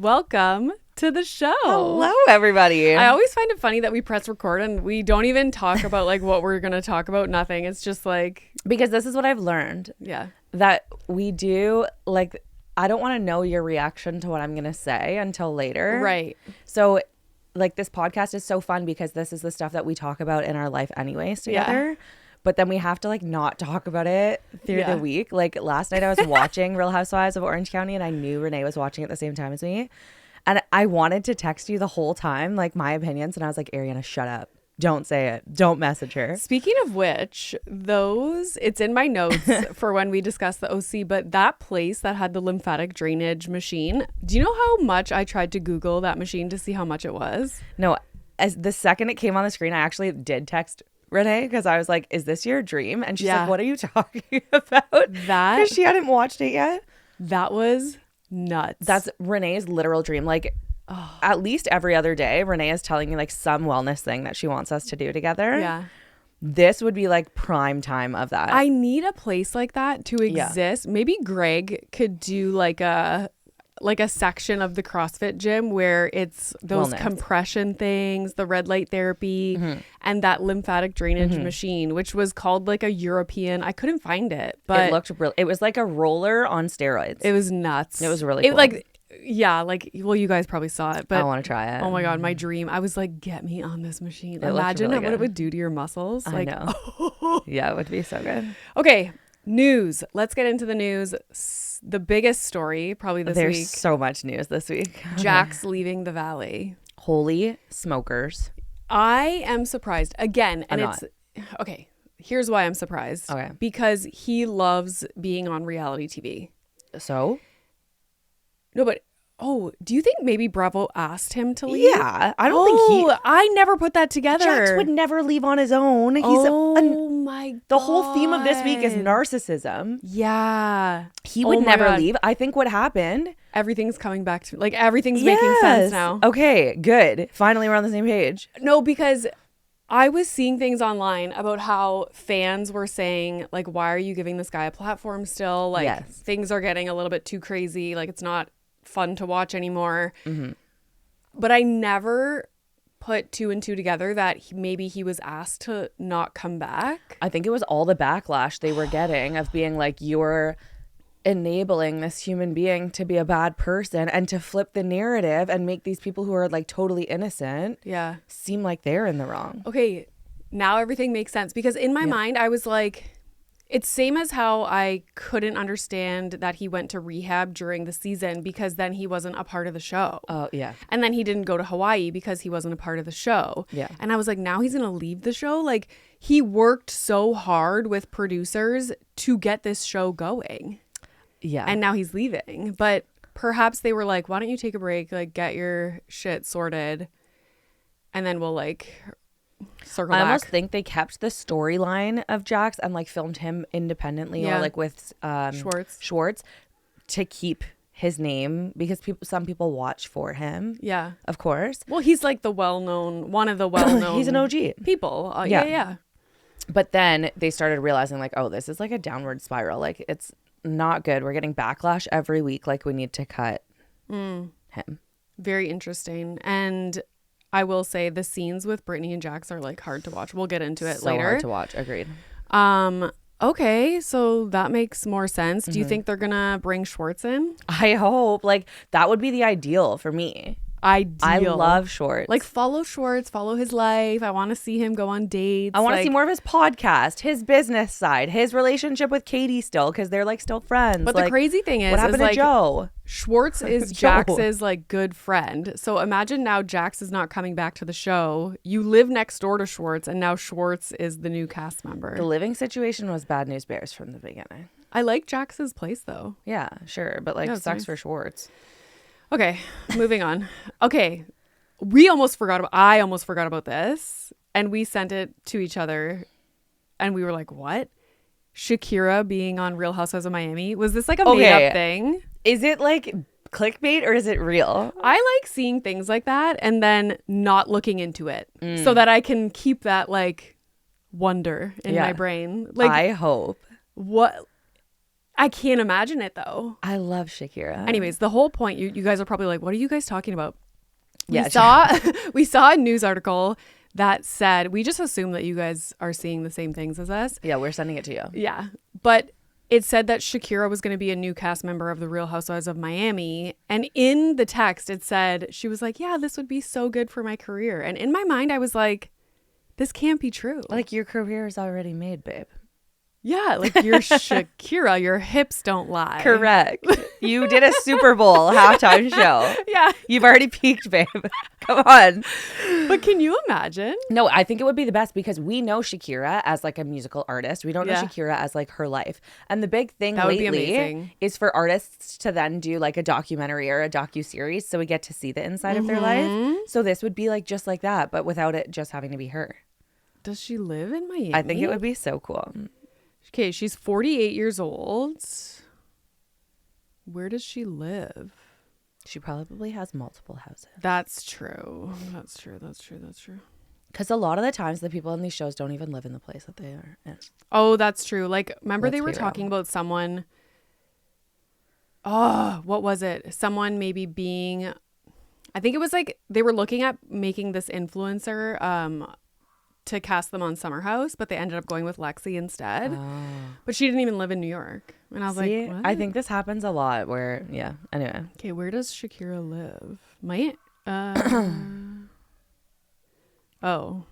Welcome to the show. Hello, everybody. I always find it funny that we press record and we don't even talk about like what we're going to talk about. Nothing. It's just like... Because this is what I've learned. Yeah. That we do, like, I don't want to know your reaction to what I'm going to say until later. Right. So, like, this podcast is so fun because this is the stuff that we talk about in our life anyways together. Yeah. But then we have to, like, not talk about it through the week. Like, last night I was watching Real Housewives of Orange County and I knew Renee was watching at the same time as me. And I wanted to text you the whole time, like, my opinions. And I was like, Ariana, shut up. Don't say it. Don't message her. Speaking of which, it's in my notes for when we discuss the OC, but that place that had the lymphatic drainage machine, do you know how much I tried to Google that machine to see how much it was? No, as the second it came on the screen, I actually did text Renee because I was like, is this your dream? And she's like, what are you talking about? That because she hadn't watched it yet. That was nuts. That's Renee's literal dream. Like, at least every other day, Renee is telling me like some wellness thing that she wants us to do together. Yeah. This would be like prime time of that. I need a place like that to exist. Yeah. Maybe Greg could do like a section of the CrossFit gym where it's those compression things, the red light therapy, and that lymphatic drainage machine, which was called like a European. I couldn't find it, but it looked real. It was like a roller on steroids. It was nuts. It was really cool. Well, you guys probably saw it, but I want to try it. Oh my God, my dream. I was like, get me on this machine. Imagine what it would do to your muscles. I know. Yeah, it would be so good. Okay, news. Let's get into the news. The biggest story probably this week. There's so much news this week. Jax leaving the Valley. Holy smokers. I am surprised. Again, and okay, here's why I'm surprised. Okay. Because he loves being on reality TV. So? No, but do you think maybe Bravo asked him to leave? Yeah, I don't think I never put that together. Jax would never leave on his own. He's my God. The whole theme of this week is narcissism. Yeah. He would never leave. I think what happened. Everything's coming back to like everything's making sense now. Okay, good. Finally, we're on the same page. No, because I was seeing things online about how fans were saying, like, why are you giving this guy a platform still? Like, things are getting a little bit too crazy. Like, it's not fun to watch anymore. But I never put two and two together that maybe he was asked to not come back. I think it was all the backlash they were getting of being like, you're enabling this human being to be a bad person and to flip the narrative and make these people who are like totally innocent seem like they're in the wrong. Okay, now everything makes sense because in my mind I was like, it's same as how I couldn't understand that he went to rehab during the season because then he wasn't a part of the show. Oh, yeah. And then he didn't go to Hawaii because he wasn't a part of the show. Yeah. And I was like, now he's going to leave the show? Like, he worked so hard with producers to get this show going. Yeah. And now he's leaving. But perhaps they were like, why don't you take a break, like, get your shit sorted, and then we'll, like... circle back. I almost think they kept the storyline of Jax and like filmed him independently or like with Schwartz to keep his name because some people watch for him. Yeah, of course. Well, he's like one of the well-known. He's an OG people. Yeah. But then they started realizing like, oh, this is like a downward spiral. Like it's not good. We're getting backlash every week. Like we need to cut him. Very interesting. And I will say the scenes with Brittany and Jax are like hard to watch. We'll get into it later. So hard to watch. Agreed. Okay, so that makes more sense. Do you think they're gonna bring Schwartz in? I hope. Like that would be the ideal for me. I love Schwartz. Like follow Schwartz, follow his life. I want to see him go on dates. I want to see more of his podcast, his business side, his relationship with Katie still because they're like still friends. But like, the crazy thing is, what happened to Joe? Schwartz is Jax's like good friend. So imagine now Jax is not coming back to the show. You live next door to Schwartz, and now Schwartz is the new cast member. The living situation was bad news bears from the beginning. I like Jax's place though. Yeah, sure, but like sucks nice. For Schwartz. Okay, moving on. Okay, I almost forgot about this, and we sent it to each other, and we were like, what? Shakira being on Real Housewives of Miami? Was this like a made-up thing? Is it like clickbait or is it real? I like seeing things like that and then not looking into it so that I can keep that like wonder in my brain. Like, I hope. What? I can't imagine it though. I love Shakira. Anyways, the whole point, you guys are probably like, what are you guys talking about? Yeah, we saw a news article that said, we just assume that you guys are seeing the same things as us. Yeah, we're sending it to you. Yeah. But it said that Shakira was going to be a new cast member of The Real Housewives of Miami. And in the text, it said, she was like, yeah, this would be so good for my career. And in my mind, I was like, this can't be true. Like, your career is already made, babe. Yeah, like you're Shakira, your hips don't lie. Correct. You did a Super Bowl halftime show. Yeah. You've already peaked, babe. Come on. But can you imagine? No, I think it would be the best because we know Shakira as like a musical artist. We don't know Shakira as like her life. And the big thing lately is for artists to then do like a documentary or a docuseries so we get to see the inside of their life. So this would be like just like that, but without it just having to be her. Does she live in Miami? I think it would be so cool. Okay, she's 48 years old. Where does she live? She probably has multiple houses. That's true. That's true. Because a lot of the times the people in these shows don't even live in the place that they are in. Oh, that's true. Like, remember they were talking about someone. Oh, what was it? Someone maybe being. I think it was like they were looking at making this influencer to cast them on Summer House, but they ended up going with Lexi instead. Oh. But she didn't even live in New York. And I was like, what? I think this happens a lot where, anyway. Okay, where does Shakira live? Oh.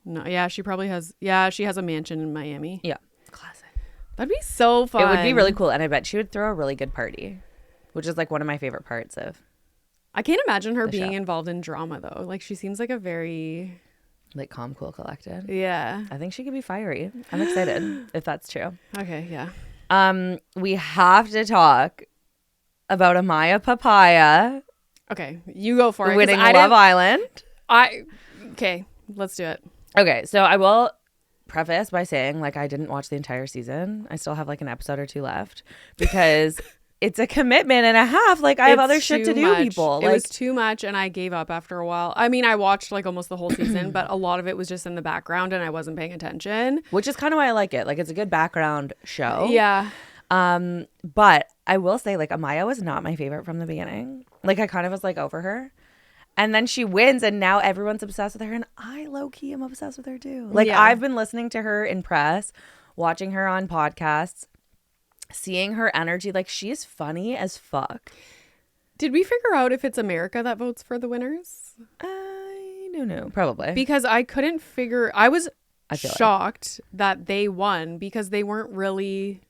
No, yeah, she probably has, she has a mansion in Miami. Yeah. Classic. That'd be so fun. It would be really cool. And I bet she would throw a really good party, which is like one of my favorite parts of I can't imagine her being involved in drama though. Like she seems like a very... like calm, cool, collected. Yeah. I think she could be fiery. I'm excited if that's true. Okay, yeah. We have to talk about Amaya Papaya. Okay, you go for it. Winning Love Island. Okay, let's do it. Okay, so I will preface by saying like I didn't watch the entire season. I still have like an episode or two left because it's a commitment and a half. Like I have other shit to do, people. It was too much and I gave up after a while. I mean, I watched like almost the whole season, but a lot of it was just in the background and I wasn't paying attention. Which is kind of why I like it. Like it's a good background show. Yeah. But I will say like Amaya was not my favorite from the beginning. Like I kind of was like over her. And then she wins and now everyone's obsessed with her. And I low-key am obsessed with her too. Like I've been listening to her in press, watching her on podcasts, seeing her energy. Like she's funny as fuck. Did we figure out if it's America that votes for the winners? I don't know. Probably. Because I couldn't figure. I was shocked that they won because they weren't really...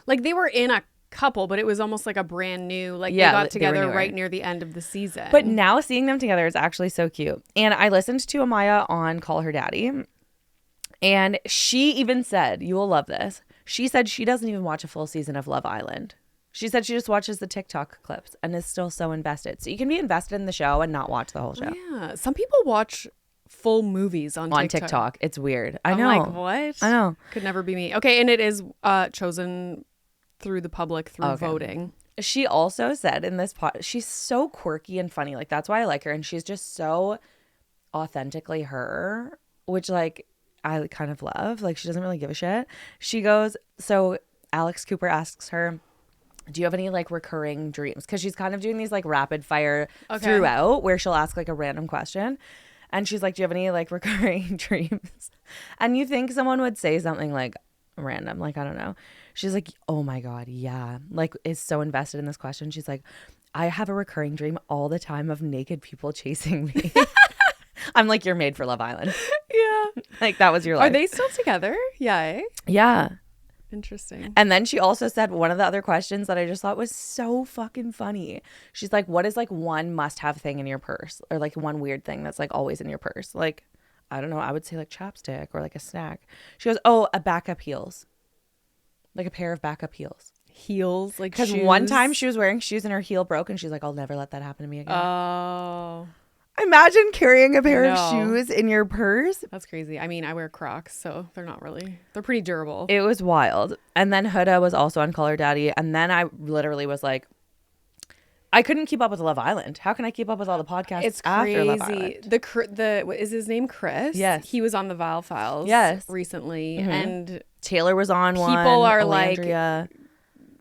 Like they were in a couple, but it was almost like a brand new, like they got together right near the end of the season. But now seeing them together is actually so cute. And I listened to Amaya on Call Her Daddy. And she even said, you will love this. She said she doesn't even watch a full season of Love Island. She said she just watches the TikTok clips and is still so invested. So you can be invested in the show and not watch the whole show. Yeah. Some people watch full movies on TikTok. It's weird. I know. I'm like, what? I know. Could never be me. Okay. And it is chosen through the public through voting. She also said in this she's so quirky and funny. Like that's why I like her. And she's just so authentically her, which like I kind of love. Like she doesn't really give a shit. She goes, so Alex Cooper asks her, do you have any like recurring dreams? Because she's kind of doing these like rapid fire throughout where she'll ask like a random question. And she's like, do you have any like recurring dreams? And you think someone would say something like random, like I don't know. She's like, oh my God, yeah. Like is so invested in this question. She's like, I have a recurring dream all the time of naked people chasing me. I'm like, you're made for Love Island. Yeah. Like that was your life. Are they still together? Yeah. Eh? Yeah. Interesting. And then she also said one of the other questions that I just thought was so fucking funny. She's like, what is like one must-have thing in your purse? Or like one weird thing that's like always in your purse? Like, I don't know. I would say like chapstick or like a snack. She goes, oh, a backup heels. Like a pair of backup heels. Heels? Like because one time she was wearing shoes and her heel broke and she's like, I'll never let that happen to me again. Oh. Imagine carrying a pair of shoes in your purse. That's crazy. I mean, I wear Crocs, so they're pretty durable. It was wild. And then Huda was also on Call Her Daddy. And then I literally was like, I couldn't keep up with Love Island. How can I keep up with all the podcasts it's after Love crazy. Island? What is his name? Chris? Yes. He was on the Vile Files yes. recently. Mm-hmm. And Taylor was on one. People are Alandria. like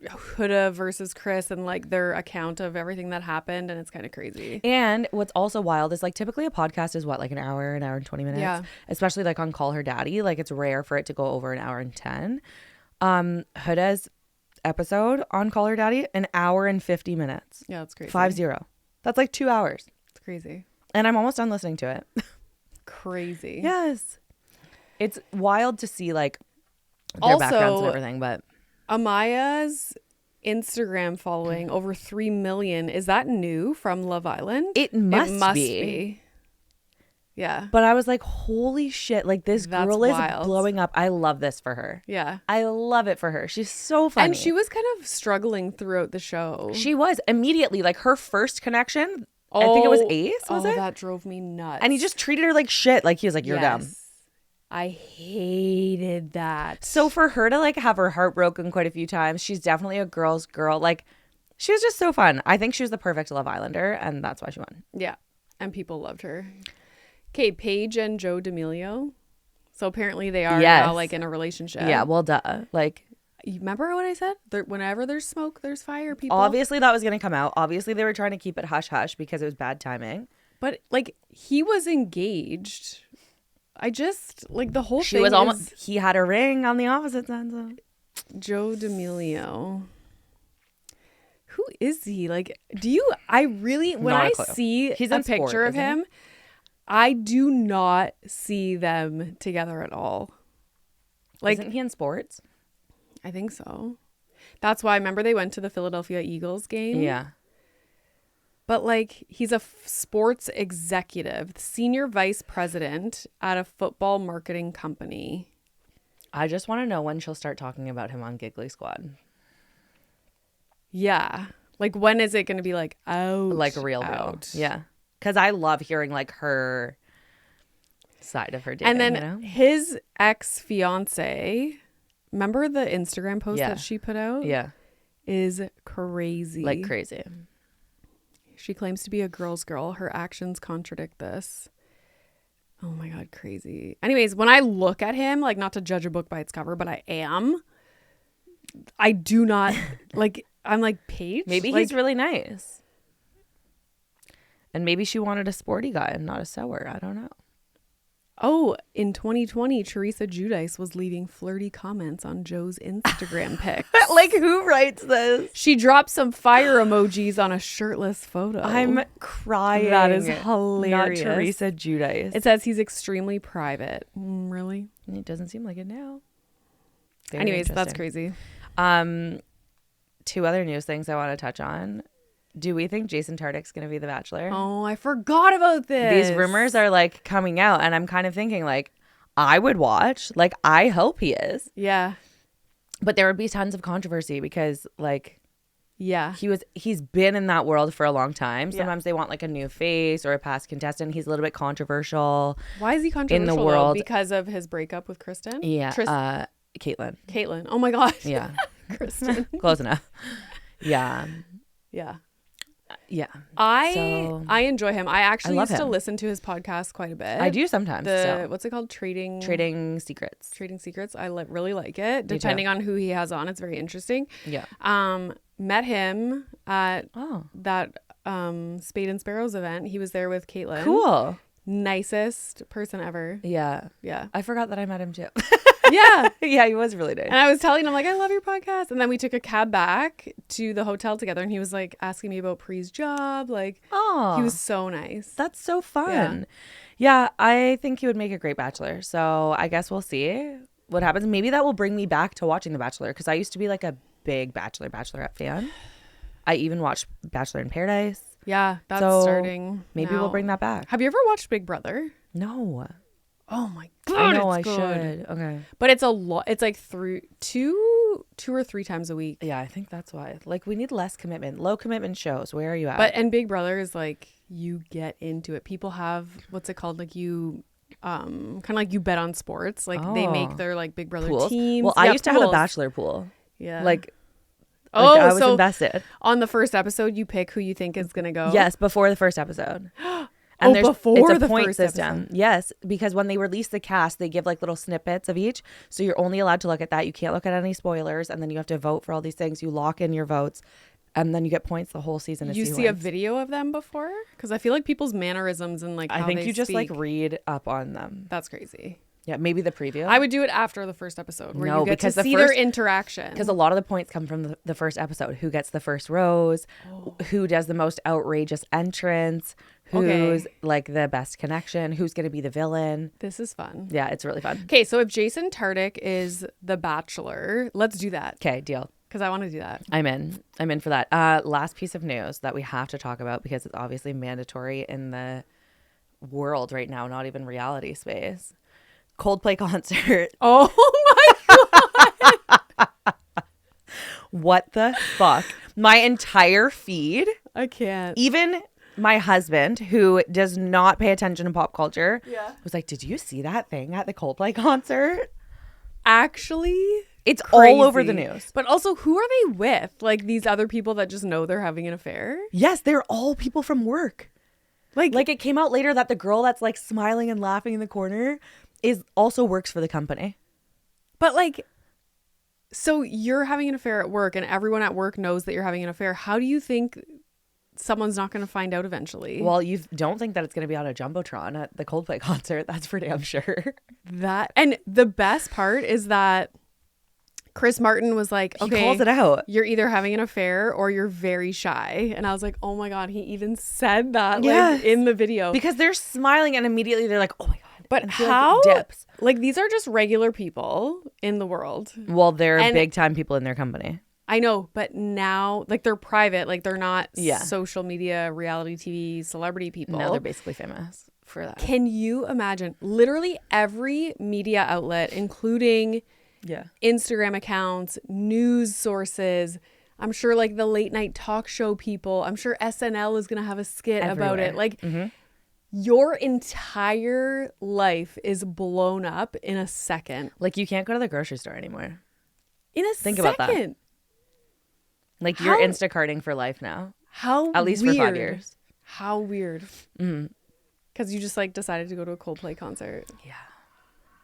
Huda versus Chris and like their account of everything that happened, and it's kind of crazy. And what's also wild is like typically a podcast is what, like an hour and 20 minutes. Yeah. Especially like on Call Her Daddy, like it's rare for it to go over an hour and 10. Huda's episode on Call Her Daddy, an hour and 50 minutes. Yeah, that's crazy. 50. That's like 2 hours. It's crazy. And I'm almost done listening to it. Crazy. Yes. It's wild to see like their backgrounds and everything, but Amaya's Instagram following over 3 million. Is that new from Love Island? It must be. Yeah. But I was like, holy shit, like this girl is wild. blowing up. I love this for her. Yeah. I love it for her. She's so funny. And she was kind of struggling throughout the show. She was immediately like her first connection. I think it was Ace, was it? That drove me nuts. And he just treated her like shit. Like he was like, you're dumb. I hated that. So for her to like have her heart broken quite a few times, she's definitely a girl's girl. Like she was just so fun. I think she was the perfect Love Islander, and that's why she won. Yeah. And people loved her. Okay, Paige and Joe D'Amelio. So apparently they are now like in a relationship. Yeah, well, duh. Like, you remember what I said? Whenever there's smoke, there's fire, people. Obviously that was going to come out. Obviously they were trying to keep it hush-hush because it was bad timing. But like he was engaged. I just like the whole She thing. was almost. He had a ring on the opposite side. So. Joe D'Amelio. Who is he? Like, do you? I really when I see a picture of him, I do not see them together at all. Like, isn't he in sports? I think so. That's why I remember they went to the Philadelphia Eagles game. Yeah. But like he's a sports executive, senior vice president at a football marketing company. I just want to know when she'll start talking about him on Giggly Squad. Yeah. Like when is it going to be like out? Like real. Yeah. Because I love hearing like her side of her dating. And then his ex-fiance, remember the Instagram post that she put out? Yeah. Is crazy. Like crazy. She claims to be a girl's girl. Her actions contradict this. Oh my God, crazy. Anyways, when I look at him, like not to judge a book by its cover, but I do not like, I'm like, Paige? Maybe like, he's really nice. And maybe she wanted a sporty guy and not a sour. I don't know. Oh, in 2020, Teresa Giudice was leaving flirty comments on Joe's Instagram pics. Like, who writes this? She dropped some fire emojis on a shirtless photo. I'm crying. That is hilarious. Not Teresa Giudice. It says he's extremely private. Really? It doesn't seem like it now. Very Anyways, that's crazy. 2 other news things I want to touch on. Do we think Jason Tartick's going to be the Bachelor? Oh, I forgot about this. These rumors are like coming out, and I'm kind of thinking like, I would watch. Like, I hope he is. Yeah. But there would be tons of controversy because like, yeah, he's been in that world for a long time. Sometimes they want like a new face or a past contestant. He's a little bit controversial. Why is he controversial in the world? Though? Because of his breakup with Kristen? Yeah. Caitlyn. Oh my God. Yeah. Kristen. Close enough. Yeah. Yeah. Yeah. I enjoy him. I actually used to him. listen to his podcast quite a bit. I do sometimes. What's it called? Trading Secrets. Trading Secrets. I really like it. Depending on who he has on, it's very interesting. Yeah. Met him at that Spade and Sparrows event. He was there with Caitlyn. Cool. Nicest person ever. Yeah. Yeah. I forgot that I met him too. Yeah. Yeah, he was really nice. And I was telling him, like, I love your podcast. And then we took a cab back to the hotel together, and he was like asking me about Pre's job. Like, he was so nice. That's so fun. Yeah, I think he would make a great Bachelor. So I guess we'll see what happens. Maybe that will bring me back to watching The Bachelor, because I used to be like a big Bachelorette fan. I even watched Bachelor in Paradise. Yeah, that's starting. Maybe we'll bring that back. Have you ever watched Big Brother? No. Oh my God. I know I should. Okay. But it's a lot. It's like two or 3 times a week. Yeah, I think that's why. Like, we need less commitment. Low commitment shows. Where are you at? And Big Brother is like, you get into it. People have, what's it called? Like you, kind of like you bet on sports. Like they make their like Big Brother pools. teams. Well, I used to have a Bachelor pool. Yeah. Like I was invested. On the first episode, you pick who you think is going to go? Yes, before the first episode. And before it's a the point first system. episode. Yes, because when they release the cast, they give like little snippets of each. So you're only allowed to look at that. You can't look at any spoilers. And then you have to vote for all these things. You lock in your votes. And then you get points the whole season. You see a video of them before? Because I feel like people's mannerisms and like how I think they you just speak, like read up on them. That's crazy. Yeah, maybe the preview. I would do it after the first episode where No, you get because to see their interaction. Because a lot of the points come from the first episode. Who gets the first rose? Who does the most outrageous entrance? Who's like the best connection? Who's going to be the villain? This is fun. Yeah, it's really fun. Okay, so if Jason Tartick is the Bachelor, let's do that. Okay, deal. Because I want to do that. I'm in for that. Last piece of news that we have to talk about because it's obviously mandatory in the world right now, not even reality space. Coldplay concert. Oh my God. What the fuck? My entire feed. I can't. Even my husband, who does not pay attention to pop culture, was like, did you see that thing at the Coldplay concert? Actually, it's crazy. all over the news. But also, who are they with? Like these other people that just know they're having an affair? Yes, they're all people from work. Like it came out later that the girl that's like smiling and laughing in the corner also works for the company. But like, so you're having an affair at work and everyone at work knows that you're having an affair. How do you think someone's not going to find out eventually? Well, you don't think that it's going to be on a jumbotron at the Coldplay concert. That's for damn sure. And the best part is that Chris Martin was like, okay, he calls it out. You're either having an affair or you're very shy. And I was like, oh my God, he even said that like in the video. Because they're smiling and immediately they're like, oh my God. But how? Like, dips. Like these are just regular people in the world. Well, they're big time people in their company. I know, but now like they're private, like they're not social media, reality TV, celebrity people. No, they're basically famous for that. Can you imagine? Literally every media outlet, including Instagram accounts, news sources, I'm sure like the late night talk show people, I'm sure SNL is going to have a skit about it. Like your entire life is blown up in a second. Like you can't go to the grocery store anymore. In a Think second. about that. Like you're Instacarting for life now. How At least weird. for 5 years. How weird. Because you just like decided to go to a Coldplay concert. Yeah.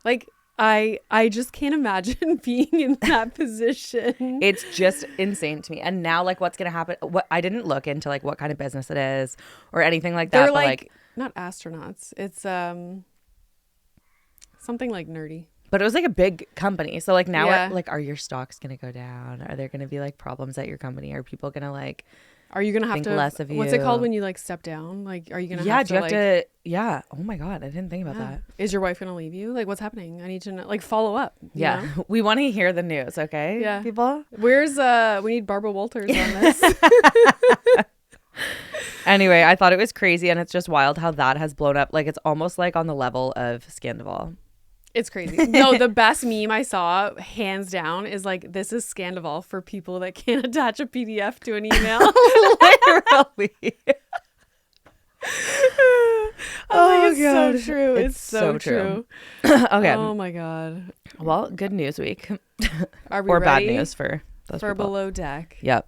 Like I just can't imagine being in that position. It's just insane to me. And now like what's going to happen? What I didn't look into like what kind of business it is or anything like that. They're but like not astronauts. It's something like nerdy. But it was like a big company. So like now like are your stocks going to go down? Are there going to be like problems at your company? Are people going to like are you going to have think to less of you? What's it called when you like step down? Like are you going to Yeah, have do you to have to yeah. Oh my God, I didn't think about that. Is your wife going to leave you? Like what's happening? I need to know, like follow up. You know? We want to hear the news, okay? Yeah. People? Where's we need Barbara Walters on this. Anyway, I thought it was crazy and it's just wild how that has blown up. Like it's almost like on the level of Scandival. It's crazy. No, the best meme I saw, hands down, is like, this is Scandival for people that can't attach a PDF to an email. Literally. Oh, it's God. So true. It's so true. Okay. Oh my God. Well, good news week. Are we or ready bad news for those for people. Below Deck? Yep.